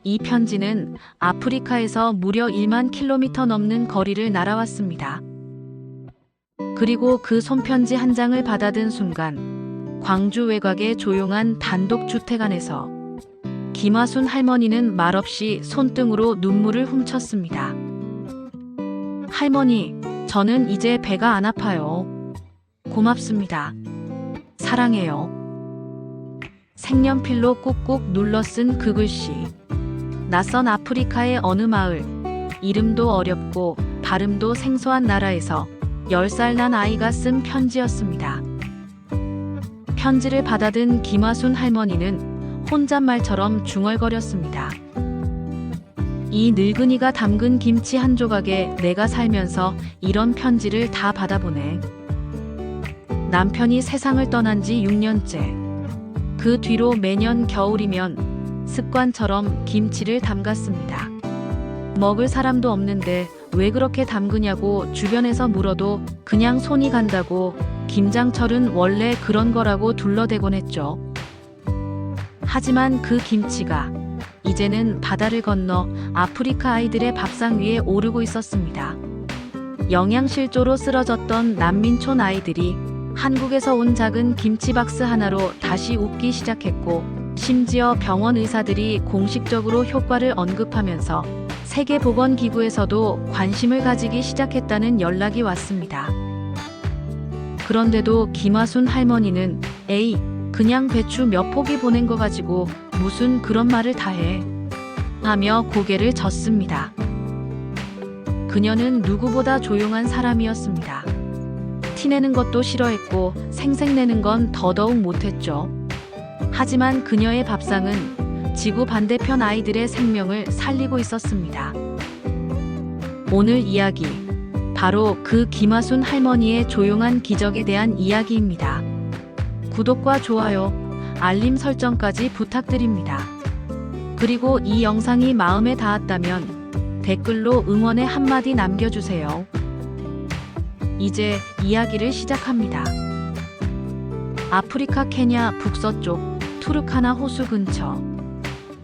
이 편지는 아프리카에서 무려 1만 킬로미터 넘는 거리를 날아왔습니다. 그리고 그 손편지 한 장을 받아든 순간 광주 외곽의 조용한 단독주택 안에서 김화순 할머니는 말없이 손등으로 눈물을 훔쳤습니다. 할머니, 저는 이제 배가 안 아파요. 고맙습니다. 사랑해요. 색연필로 꾹꾹 눌러 쓴 그 글씨. 낯선 아프리카의 어느 마을, 이름도 어렵고 발음도 생소한 나라에서 10살 난 아이가 쓴 편지였습니다. 편지를 받아든 김화순 할머니는 혼잣말처럼 중얼거렸습니다. 이 늙은이가 담근 김치 한 조각에 내가 살면서 이런 편지를 다 받아보네. 남편이 세상을 떠난 지 6년째. 그 뒤로 매년 겨울이면 습관처럼 김치를 담갔습니다. 먹을 사람도 없는데 왜 그렇게 담그냐고 주변에서 물어도 그냥 손이 간다고 김장철은 원래 그런 거라고 둘러대곤 했죠. 하지만 그 김치가 이제는 바다를 건너 아프리카 아이들의 밥상 위에 오르고 있었습니다. 영양실조로 쓰러졌던 난민촌 아이들이 한국에서 온 작은 김치박스 하나로 다시 웃기 시작했고, 심지어 병원 의사들이 공식적으로 효과를 언급하면서 세계보건기구에서도 관심을 가지기 시작했다는 연락이 왔습니다. 그런데도 김화순 할머니는 에이, 그냥 배추 몇 포기 보낸 거 가지고 무슨 그런 말을 다 해 하며 고개를 젓습니다. 그녀는 누구보다 조용한 사람이었습니다. 티내는 것도 싫어했고 생색내는 건 더더욱 못했죠. 하지만 그녀의 밥상은 지구 반대편 아이들의 생명을 살리고 있었습니다. 오늘 이야기, 바로 그 김화순 할머니의 조용한 기적에 대한 이야기입니다. 구독과 좋아요, 알림 설정까지 부탁드립니다. 그리고 이 영상이 마음에 닿았다면 댓글로 응원의 한마디 남겨주세요. 이제 이야기를 시작합니다. 아프리카 케냐 북서쪽 투르카나 호수 근처,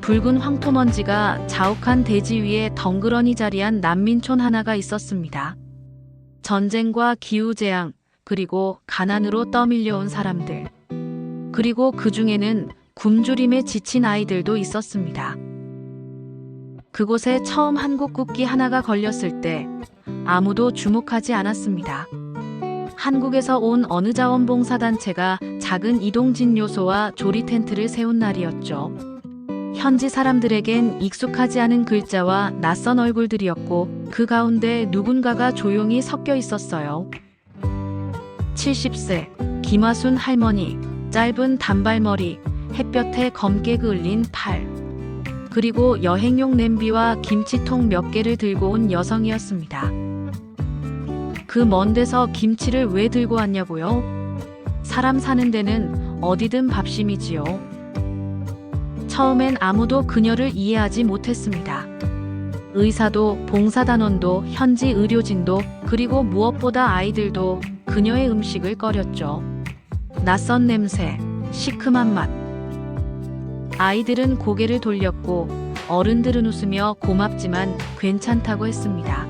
붉은 황토먼지가 자욱한 대지 위에 덩그러니 자리한 난민촌 하나가 있었습니다. 전쟁과 기후재앙, 그리고 가난으로 떠밀려온 사람들, 그리고 그 중에는 굶주림에 지친 아이들도 있었습니다. 그곳에 처음 한국 국기 하나가 걸렸을 때 아무도 주목하지 않았습니다. 한국에서 온 어느 자원봉사단체가 작은 이동진 요소와 조리 텐트를 세운 날이었죠. 현지 사람들에겐 익숙하지 않은 글자와 낯선 얼굴들이었고, 그 가운데 누군가가 조용히 섞여 있었어요. 70세 김화순 할머니, 짧은 단발머리, 햇볕에 검게 그을린 팔, 그리고 여행용 냄비와 김치통 몇 개를 들고 온 여성이었습니다. 그 먼 데서 김치를 왜 들고 왔냐고요? 사람 사는 데는 어디든 밥심이지요. 처음엔 아무도 그녀를 이해하지 못했습니다. 의사도, 봉사단원도, 현지 의료진도, 그리고 무엇보다 아이들도 그녀의 음식을 꺼렸죠. 낯선 냄새, 시큼한 맛. 아이들은 고개를 돌렸고 어른들은 웃으며 고맙지만 괜찮다고 했습니다.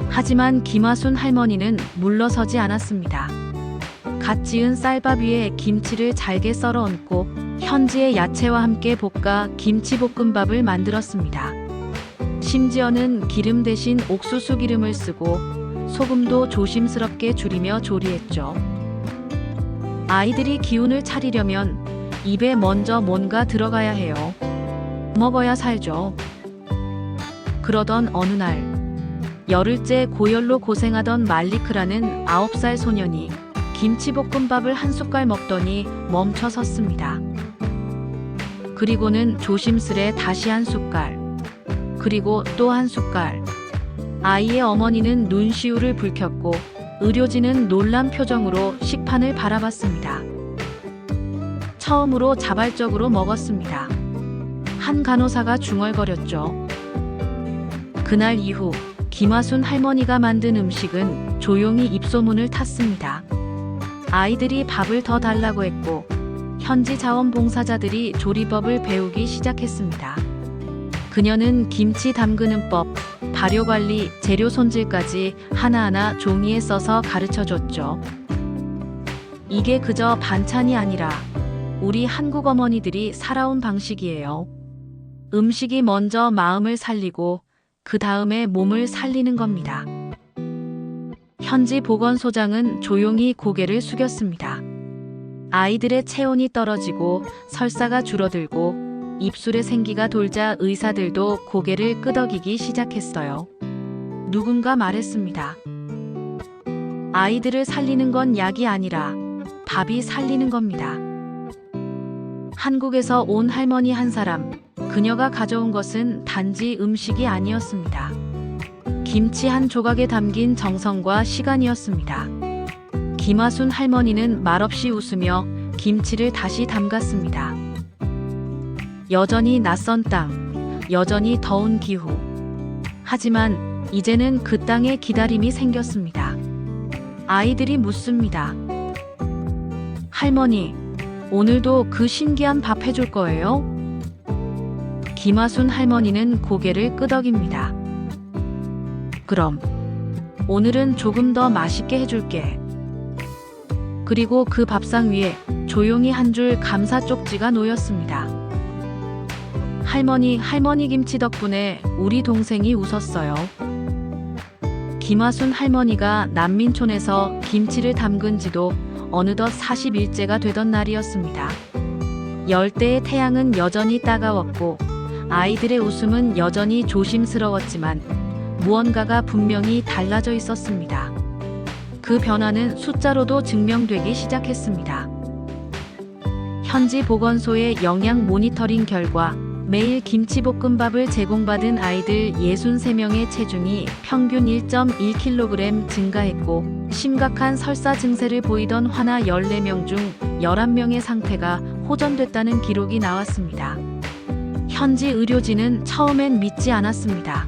하지만 김화순 할머니는 물러서지 않았습니다. 갓 지은 쌀밥 위에 김치를 잘게 썰어 얹고 현지의 야채와 함께 볶아 김치볶음밥을 만들었습니다. 심지어는 기름 대신 옥수수 기름을 쓰고 소금도 조심스럽게 줄이며 조리했죠. 아이들이 기운을 차리려면 입에 먼저 뭔가 들어가야 해요. 먹어야 살죠. 그러던 어느 날, 열흘째 고열로 고생하던 말리크라는 9살 소년이 김치볶음밥을 한 숟갈 먹더니 멈춰 섰습니다. 그리고는 조심스레 다시 한 숟갈, 그리고 또 한 숟갈. 아이의 어머니는 눈시울을 붉혔고 의료진은 놀란 표정으로 식판을 바라봤습니다. 처음으로 자발적으로 먹었습니다. 한 간호사가 중얼거렸죠. 그날 이후 김화순 할머니가 만든 음식은 조용히 입소문을 탔습니다. 아이들이 밥을 더 달라고 했고 현지 자원봉사자들이 조리법을 배우기 시작했습니다. 그녀는 김치 담그는 법, 발효 관리, 재료 손질까지 하나하나 종이에 써서 가르쳐 줬죠. 이게 그저 반찬이 아니라 우리 한국 어머니들이 살아온 방식이에요. 음식이 먼저 마음을 살리고 그 다음에 몸을 살리는 겁니다. 현지 보건소장은 조용히 고개를 숙였습니다. 아이들의 체온이 떨어지고 설사가 줄어들고 입술에 생기가 돌자 의사들도 고개를 끄덕이기 시작했어요. 누군가 말했습니다. 아이들을 살리는 건 약이 아니라 밥이 살리는 겁니다. 한국에서 온 할머니 한 사람, 그녀가 가져온 것은 단지 음식이 아니었습니다. 김치 한 조각에 담긴 정성과 시간이었습니다. 김하순 할머니는 말없이 웃으며 김치를 다시 담갔습니다. 여전히 낯선 땅, 여전히 더운 기후. 하지만 이제는 그 땅에 기다림이 생겼습니다. 아이들이 묻습니다. 할머니, 오늘도 그 신기한 밥 해줄 거예요? 김하순 할머니는 고개를 끄덕입니다. 그럼 오늘은 조금 더 맛있게 해줄게. 그리고 그 밥상 위에 조용히 한 줄 감사 쪽지가 놓였습니다. 할머니 김치 덕분에 우리 동생이 웃었어요. 김하순 할머니가 난민촌에서 김치를 담근 지도 어느덧 40일째가 되던 날이었습니다. 열대의 태양은 여전히 따가웠고 아이들의 웃음은 여전히 조심스러웠지만 무언가가 분명히 달라져 있었습니다. 그 변화는 숫자로도 증명되기 시작했습니다. 현지 보건소의 영양 모니터링 결과 매일 김치볶음밥을 제공받은 아이들 63명의 체중이 평균 1.1kg 증가했고 심각한 설사 증세를 보이던 환아 14명 중 11명의 상태가 호전됐다는 기록이 나왔습니다. 현지 의료진은 처음엔 믿지 않았습니다.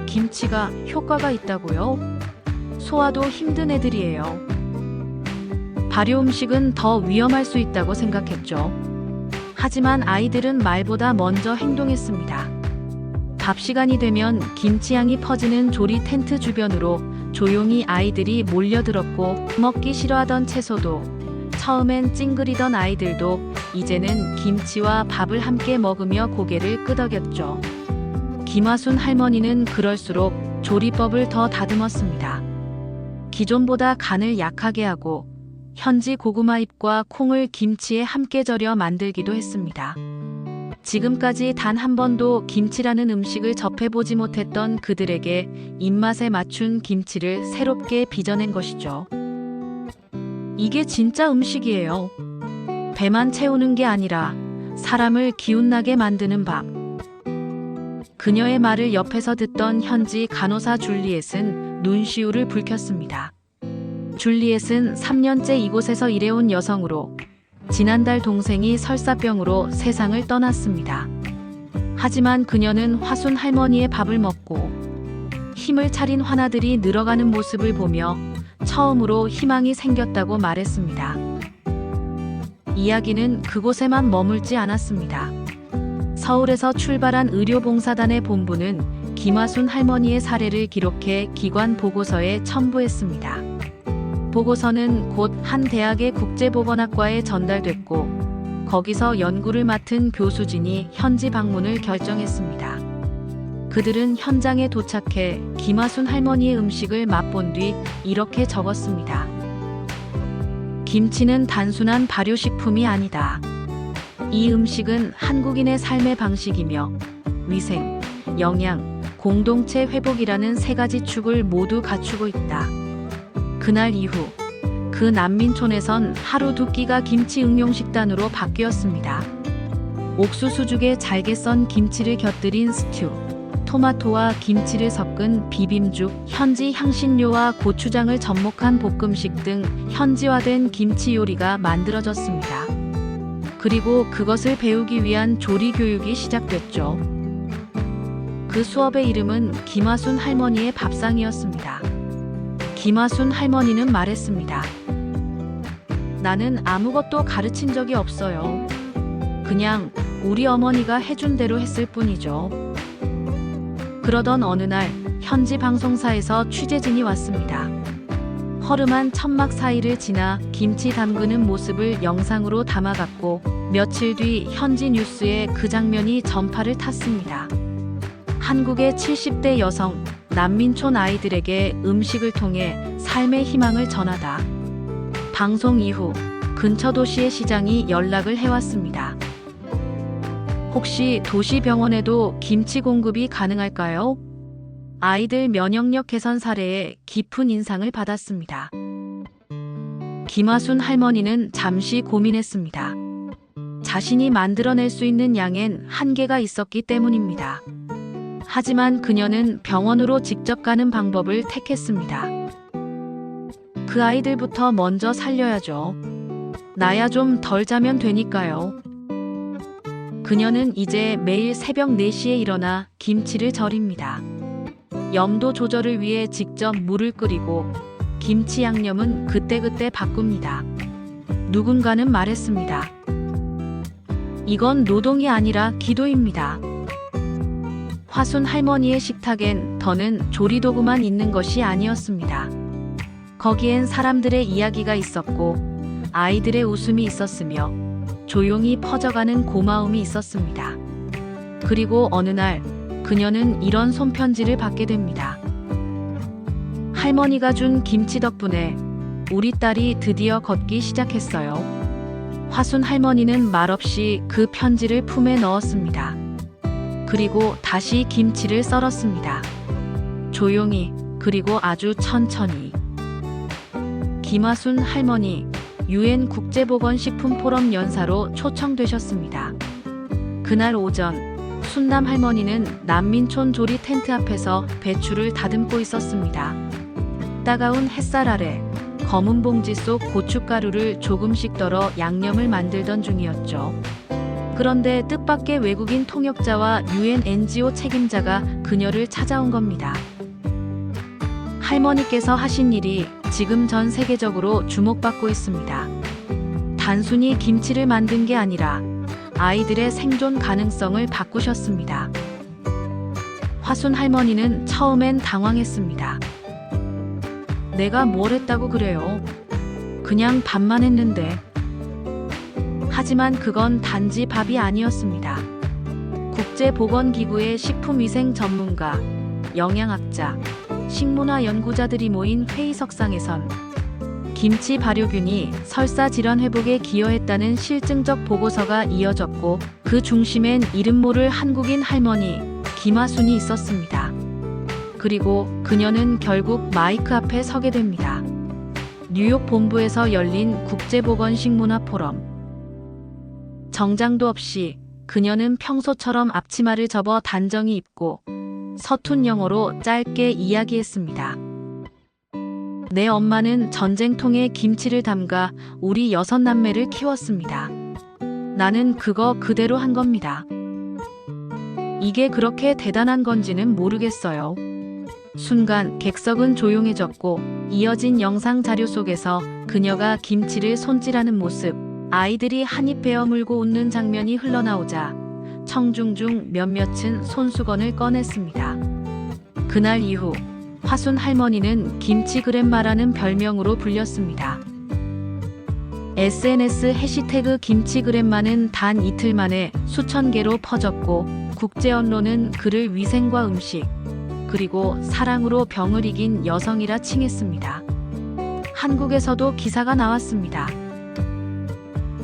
김치가 효과가 있다고요? 소화도 힘든 애들이에요. 발효 음식은 더 위험할 수 있다고 생각했죠. 하지만 아이들은 말보다 먼저 행동했습니다. 밥 시간이 되면 김치향이 퍼지는 조리 텐트 주변으로 조용히 아이들이 몰려들었고 먹기 싫어하던 채소도 처음엔 찡그리던 아이들도 이제는 김치와 밥을 함께 먹으며 고개를 끄덕였죠. 김하순 할머니는 그럴수록 조리법을 더 다듬었습니다. 기존보다 간을 약하게 하고 현지 고구마 잎과 콩을 김치에 함께 절여 만들기도 했습니다. 지금까지 단 한 번도 김치라는 음식을 접해보지 못했던 그들에게 입맛에 맞춘 김치를 새롭게 빚어낸 것이죠. 이게 진짜 음식이에요. 배만 채우는 게 아니라 사람을 기운나게 만드는 밥. 그녀의 말을 옆에서 듣던 현지 간호사 줄리엣은 눈시울을 붉혔습니다. 줄리엣은 3년째 이곳에서 일해온 여성으로 지난달 동생이 설사병으로 세상을 떠났습니다. 하지만 그녀는 화순 할머니의 밥을 먹고 힘을 차린 환아들이 늘어가는 모습을 보며 처음으로 희망이 생겼다고 말했습니다. 이야기는 그곳에만 머물지 않았습니다. 서울에서 출발한 의료봉사단의 본부는 김하순 할머니의 사례를 기록해 기관 보고서에 첨부했습니다. 보고서는 곧 한 대학의 국제보건학과에 전달됐고 거기서 연구를 맡은 교수진이 현지 방문을 결정했습니다. 그들은 현장에 도착해 김하순 할머니의 음식을 맛본 뒤 이렇게 적었습니다. 김치는 단순한 발효식품이 아니다. 이 음식은 한국인의 삶의 방식이며 위생, 영양, 공동체 회복이라는 세 가지 축을 모두 갖추고 있다. 그날 이후 그 난민촌에선 하루 두 끼가 김치 응용식단으로 바뀌었습니다. 옥수수죽에 잘게 썬 김치를 곁들인 스튜, 토마토와 김치를 섞은 비빔죽, 현지 향신료와 고추장을 접목한 볶음식 등 현지화된 김치 요리가 만들어졌습니다. 그리고 그것을 배우기 위한 조리 교육이 시작됐죠. 그 수업의 이름은 김하순 할머니의 밥상이었습니다. 김하순 할머니는 말했습니다. 나는 아무것도 가르친 적이 없어요. 그냥 우리 어머니가 해준 대로 했을 뿐이죠. 그러던 어느 날 현지 방송사에서 취재진이 왔습니다. 허름한 천막 사이를 지나 김치 담그는 모습을 영상으로 담아갔고 며칠 뒤 현지 뉴스에 그 장면이 전파를 탔습니다. 한국의 70대 여성, 난민촌 아이들에게 음식을 통해 삶의 희망을 전하다. 방송 이후 근처 도시의 시장이 연락을 해왔습니다. 혹시 도시 병원에도 김치 공급이 가능할까요? 아이들 면역력 개선 사례에 깊은 인상을 받았습니다. 김화순 할머니는 잠시 고민했습니다. 자신이 만들어낼 수 있는 양엔 한계가 있었기 때문입니다. 하지만 그녀는 병원으로 직접 가는 방법을 택했습니다. 그 아이들부터 먼저 살려야죠. 나야 좀 덜 자면 되니까요. 그녀는 이제 매일 새벽 4시에 일어나 김치를 절입니다. 염도 조절을 위해 직접 물을 끓이고 김치 양념은 그때그때 바꿉니다. 누군가는 말했습니다. 이건 노동이 아니라 기도입니다. 화순 할머니의 식탁엔 더는 조리도구만 있는 것이 아니었습니다. 거기엔 사람들의 이야기가 있었고 아이들의 웃음이 있었으며 조용히 퍼져가는 고마움이 있었습니다. 그리고 어느 날 그녀는 이런 손편지를 받게 됩니다. 할머니가 준 김치 덕분에 우리 딸이 드디어 걷기 시작했어요. 화순 할머니는 말없이 그 편지를 품에 넣었습니다. 그리고 다시 김치를 썰었습니다. 조용히, 그리고 아주 천천히. 김화순 할머니, UN 국제보건식품포럼 연사로 초청되셨습니다. 그날 오전, 순남 할머니는 난민촌 조리 텐트 앞에서 배추를 다듬고 있었습니다. 따가운 햇살 아래 검은 봉지 속 고춧가루를 조금씩 덜어 양념을 만들던 중이었죠. 그런데 뜻밖의 외국인 통역자와 UN NGO 책임자가 그녀를 찾아온 겁니다. 할머니께서 하신 일이 지금 전 세계적으로 주목받고 있습니다. 단순히 김치를 만든 게 아니라 아이들의 생존 가능성을 바꾸셨습니다. 화순 할머니는 처음엔 당황했습니다. 내가 뭘 했다고 그래요? 그냥 밥만 했는데. 하지만 그건 단지 밥이 아니었습니다. 국제보건기구의 식품위생 전문가, 영양학자, 식문화 연구자들이 모인 회의석상에선 김치 발효균이 설사 질환 회복에 기여했다는 실증적 보고서가 이어졌고 그 중심엔 이름 모를 한국인 할머니 김화순이 있었습니다. 그리고 그녀는 결국 마이크 앞에 서게 됩니다. 뉴욕 본부에서 열린 국제보건식문화 포럼. 정장도 없이 그녀는 평소처럼 앞치마를 접어 단정히 입고 서툰 영어로 짧게 이야기했습니다. 내 엄마는 전쟁통에 김치를 담가 우리 6남매를 키웠습니다. 나는 그거 그대로 한 겁니다. 이게 그렇게 대단한 건지는 모르겠어요. 순간 객석은 조용해졌고 이어진 영상 자료 속에서 그녀가 김치를 손질하는 모습, 아이들이 한입 베어 물고 웃는 장면이 흘러나오자 청중 중 몇몇은 손수건을 꺼냈습니다. 그날 이후 화순 할머니는 김치 그랜마라는 별명으로 불렸습니다. SNS 해시태그 김치 그랜마는 단 이틀 만에 수천 개로 퍼졌고 국제 언론은 그를 위생과 음식, 그리고 사랑으로 병을 이긴 여성이라 칭했습니다. 한국에서도 기사가 나왔습니다.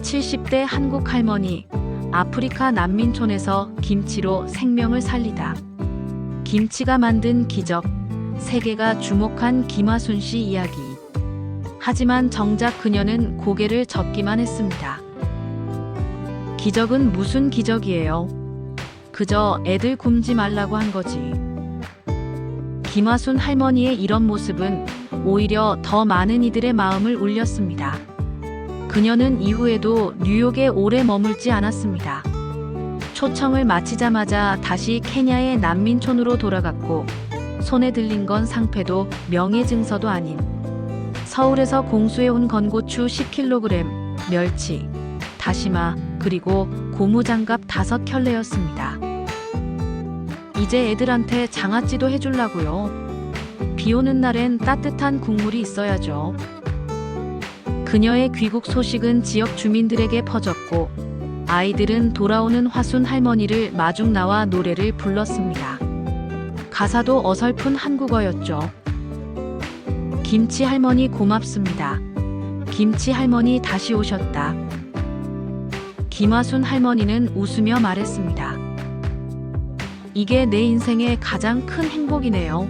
70대 한국 할머니, 아프리카 난민촌에서 김치로 생명을 살리다. 김치가 만든 기적, 세계가 주목한 김화순 씨 이야기. 하지만 정작 그녀는 고개를 젓기만 했습니다. 기적은 무슨 기적이에요? 그저 애들 굶지 말라고 한 거지. 김화순 할머니의 이런 모습은 오히려 더 많은 이들의 마음을 울렸습니다. 그녀는 이후에도 뉴욕에 오래 머물지 않았습니다. 초청을 마치자마자 다시 케냐의 난민촌으로 돌아갔고 손에 들린 건 상패도 명예증서도 아닌 서울에서 공수해온 건고추 10kg, 멸치, 다시마, 그리고 고무장갑 5켤레였습니다. 이제 애들한테 장아찌도 해주려고요. 비 오는 날엔 따뜻한 국물이 있어야죠. 그녀의 귀국 소식은 지역 주민들에게 퍼졌고 아이들은 돌아오는 화순 할머니를 마중 나와 노래를 불렀습니다. 가사도 어설픈 한국어였죠. 김치 할머니 고맙습니다. 김치 할머니 다시 오셨다. 김화순 할머니는 웃으며 말했습니다. 이게 내 인생의 가장 큰 행복이네요.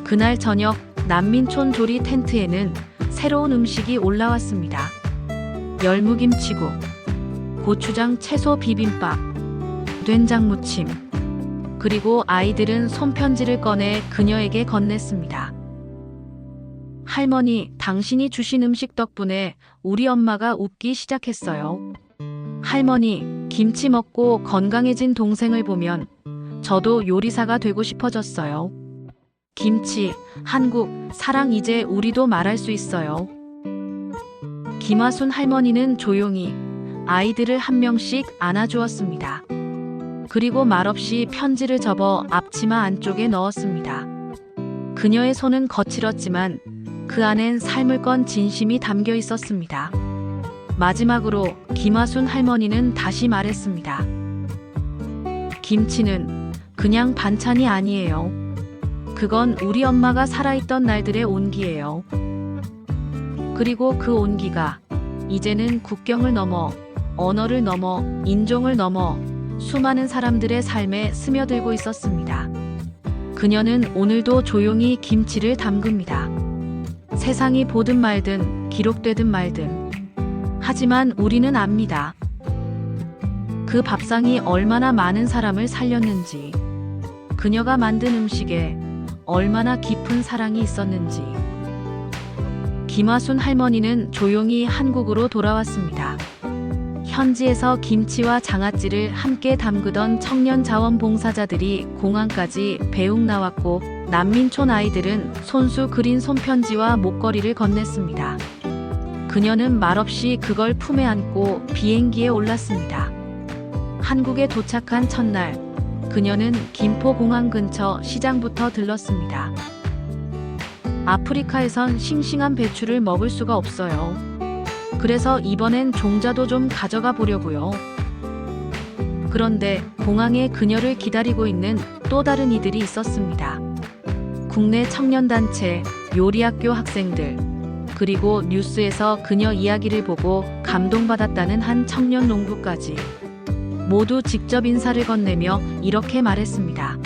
그날 저녁 난민촌 조리 텐트에는 새로운 음식이 올라왔습니다. 열무김치국, 고추장 채소 비빔밥, 된장 무침, 그리고 아이들은 손편지를 꺼내 그녀에게 건넸습니다. 할머니, 당신이 주신 음식 덕분에 우리 엄마가 웃기 시작했어요. 할머니, 김치 먹고 건강해진 동생을 보면 저도 요리사가 되고 싶어졌어요. 김치, 한국, 사랑 이제 우리도 말할 수 있어요. 김화순 할머니는 조용히 아이들을 한 명씩 안아주었습니다. 그리고 말없이 편지를 접어 앞치마 안쪽에 넣었습니다. 그녀의 손은 거칠었지만 그 안엔 삶을 건 진심이 담겨 있었습니다. 마지막으로 김화순 할머니는 다시 말했습니다. 김치는 그냥 반찬이 아니에요. 그건 우리 엄마가 살아있던 날들의 온기예요. 그리고 그 온기가 이제는 국경을 넘어, 언어를 넘어, 인종을 넘어 수많은 사람들의 삶에 스며들고 있었습니다. 그녀는 오늘도 조용히 김치를 담급니다. 세상이 보든 말든 기록되든 말든. 하지만 우리는 압니다. 그 밥상이 얼마나 많은 사람을 살렸는지, 그녀가 만든 음식에 얼마나 깊은 사랑이 있었는지. 김화순 할머니는 조용히 한국으로 돌아왔습니다. 현지에서 김치와 장아찌를 함께 담그던 청년 자원봉사자들이 공항까지 배웅 나왔고 난민촌 아이들은 손수 그린 손편지와 목걸이를 건넸습니다. 그녀는 말없이 그걸 품에 안고 비행기에 올랐습니다. 한국에 도착한 첫날, 그녀는 김포공항 근처 시장부터 들렀습니다. 아프리카에선 싱싱한 배추를 먹을 수가 없어요. 그래서 이번엔 종자도 좀 가져가 보려고요. 그런데 공항에 그녀를 기다리고 있는 또 다른 이들이 있었습니다. 국내 청년단체, 요리학교 학생들, 그리고 뉴스에서 그녀 이야기를 보고 감동받았다는 한 청년 농부까지. 모두 직접 인사를 건네며 이렇게 말했습니다.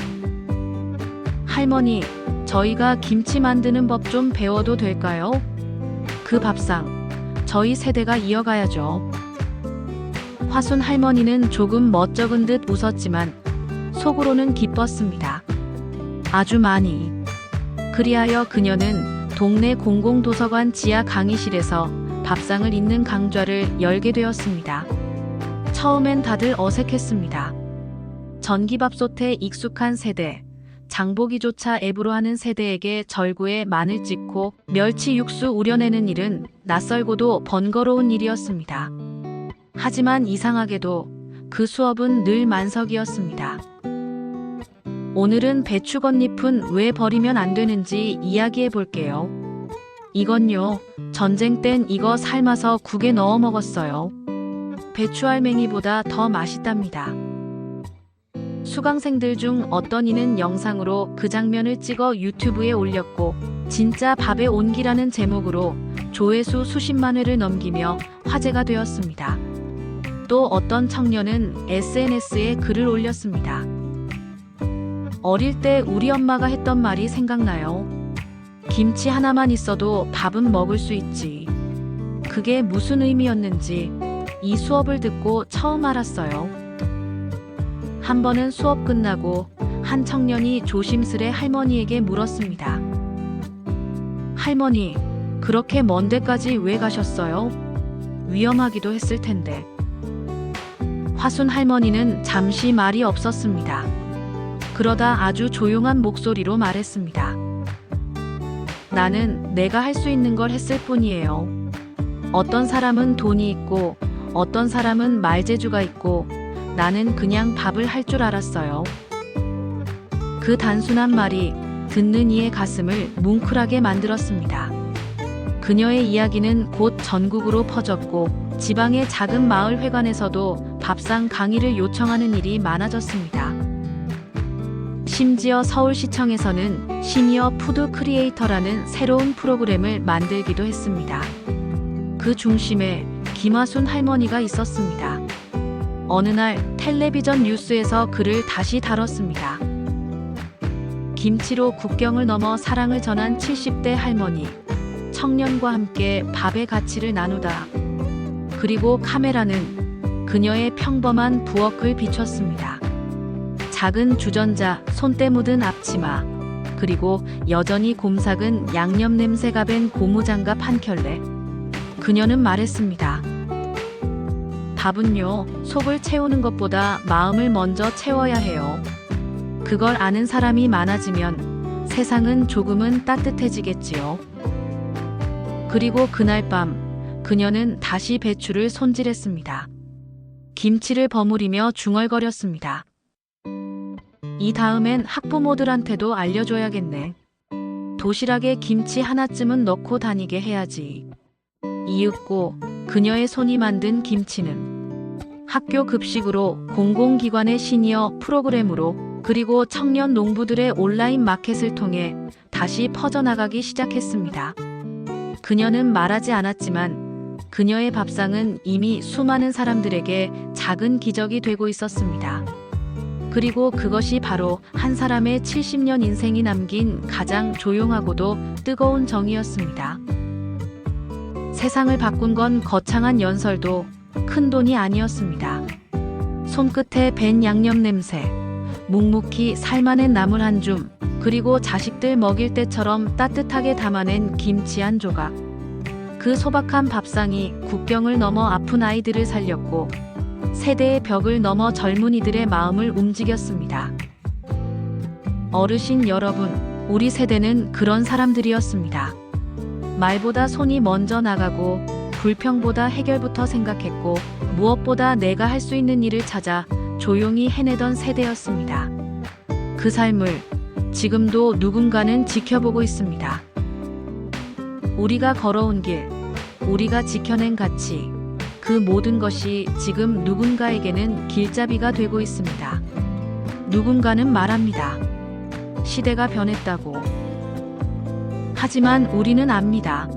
할머니, 저희가 김치 만드는 법 좀 배워도 될까요? 그 밥상, 저희 세대가 이어가야죠. 화순 할머니는 조금 멋쩍은 듯 웃었지만 속으로는 기뻤습니다. 아주 많이. 그리하여 그녀는 동네 공공도서관 지하 강의실에서 밥상을 잇는 강좌를 열게 되었습니다. 처음엔 다들 어색했습니다. 전기밥솥에 익숙한 세대, 장보기조차 앱으로 하는 세대에게 절구에 마늘 찍고 멸치 육수 우려내는 일은 낯설고도 번거로운 일이었습니다. 하지만 이상하게도 그 수업은 늘 만석이었습니다. 오늘은 배추 겉잎은 왜 버리면 안 되는지 이야기해 볼게요. 이건요, 전쟁 땐 이거 삶아서 국에 넣어 먹었어요. 배추알맹이보다 더 맛있답니다. 수강생들 중 어떤 이는 영상으로 그 장면을 찍어 유튜브에 올렸고 진짜 밥의 온기라는 제목으로 조회수 수십만 회를 넘기며 화제가 되었습니다. 또 어떤 청년은 SNS에 글을 올렸습니다. 어릴 때 우리 엄마가 했던 말이 생각나요. 김치 하나만 있어도 밥은 먹을 수 있지. 그게 무슨 의미였는지 이 수업을 듣고 처음 알았어요. 한 번은 수업 끝나고 한 청년이 조심스레 할머니에게 물었습니다. 할머니, 그렇게 먼 데까지 왜 가셨어요? 위험하기도 했을 텐데. 화순 할머니는 잠시 말이 없었습니다. 그러다 아주 조용한 목소리로 말했습니다. 나는 내가 할 수 있는 걸 했을 뿐이에요. 어떤 사람은 돈이 있고 어떤 사람은 말재주가 있고 나는 그냥 밥을 할 줄 알았어요. 그 단순한 말이 듣는 이의 가슴을 뭉클하게 만들었습니다. 그녀의 이야기는 곧 전국으로 퍼졌고 지방의 작은 마을 회관에서도 밥상 강의를 요청하는 일이 많아졌습니다. 심지어 서울시청에서는 시니어 푸드 크리에이터라는 새로운 프로그램을 만들기도 했습니다. 그 중심에 김화순 할머니가 있었습니다. 어느 날 텔레비전 뉴스에서 그를 다시 다뤘습니다. 김치로 국경을 넘어 사랑을 전한 70대 할머니, 청년과 함께 밥의 가치를 나누다. 그리고 카메라는 그녀의 평범한 부엌을 비췄습니다. 작은 주전자, 손때 묻은 앞치마, 그리고 여전히 곰삭은 양념 냄새가 밴 고무장갑 한 켤레. 그녀는 말했습니다. 밥은요, 속을 채우는 것보다 마음을 먼저 채워야 해요. 그걸 아는 사람이 많아지면 세상은 조금은 따뜻해지겠지요. 그리고 그날 밤, 그녀는 다시 배추를 손질했습니다. 김치를 버무리며 중얼거렸습니다. 이 다음엔 학부모들한테도 알려줘야겠네. 도시락에 김치 하나쯤은 넣고 다니게 해야지. 이윽고 그녀의 손이 만든 김치는 학교 급식으로, 공공기관의 시니어 프로그램으로, 그리고 청년 농부들의 온라인 마켓을 통해 다시 퍼져나가기 시작했습니다. 그녀는 말하지 않았지만 그녀의 밥상은 이미 수많은 사람들에게 작은 기적이 되고 있었습니다. 그리고 그것이 바로 한 사람의 70년 인생이 남긴 가장 조용하고도 뜨거운 정이었습니다. 세상을 바꾼 건 거창한 연설도 큰 돈이 아니었습니다. 손끝에 밴 양념 냄새, 묵묵히 삶아낸 나물 한 줌, 그리고 자식들 먹일 때처럼 따뜻하게 담아낸 김치 한 조각. 그 소박한 밥상이 국경을 넘어 아픈 아이들을 살렸고 세대의 벽을 넘어 젊은이들의 마음을 움직였습니다. 어르신 여러분, 우리 세대는 그런 사람들이었습니다. 말보다 손이 먼저 나가고 불평보다 해결부터 생각했고 무엇보다 내가 할 수 있는 일을 찾아 조용히 해내던 세대였습니다. 그 삶을 지금도 누군가는 지켜보고 있습니다. 우리가 걸어온 길, 우리가 지켜낸 가치, 그 모든 것이 지금 누군가에게는 길잡이가 되고 있습니다. 누군가는 말합니다. 시대가 변했다고. 하지만 우리는 압니다.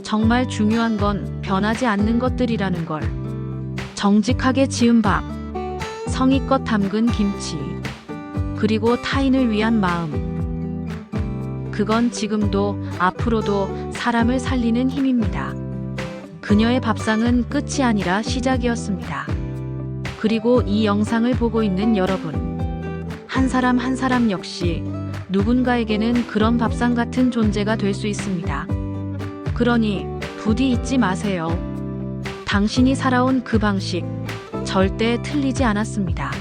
정말 중요한 건 변하지 않는 것들이라는 걸. 정직하게 지은 밥, 성의껏 담근 김치, 그리고 타인을 위한 마음. 그건 지금도 앞으로도 사람을 살리는 힘입니다. 그녀의 밥상은 끝이 아니라 시작이었습니다. 그리고 이 영상을 보고 있는 여러분, 한 사람 한 사람 역시 누군가에게는 그런 밥상 같은 존재가 될 수 있습니다. 그러니 부디 잊지 마세요. 당신이 살아온 그 방식 절대 틀리지 않았습니다.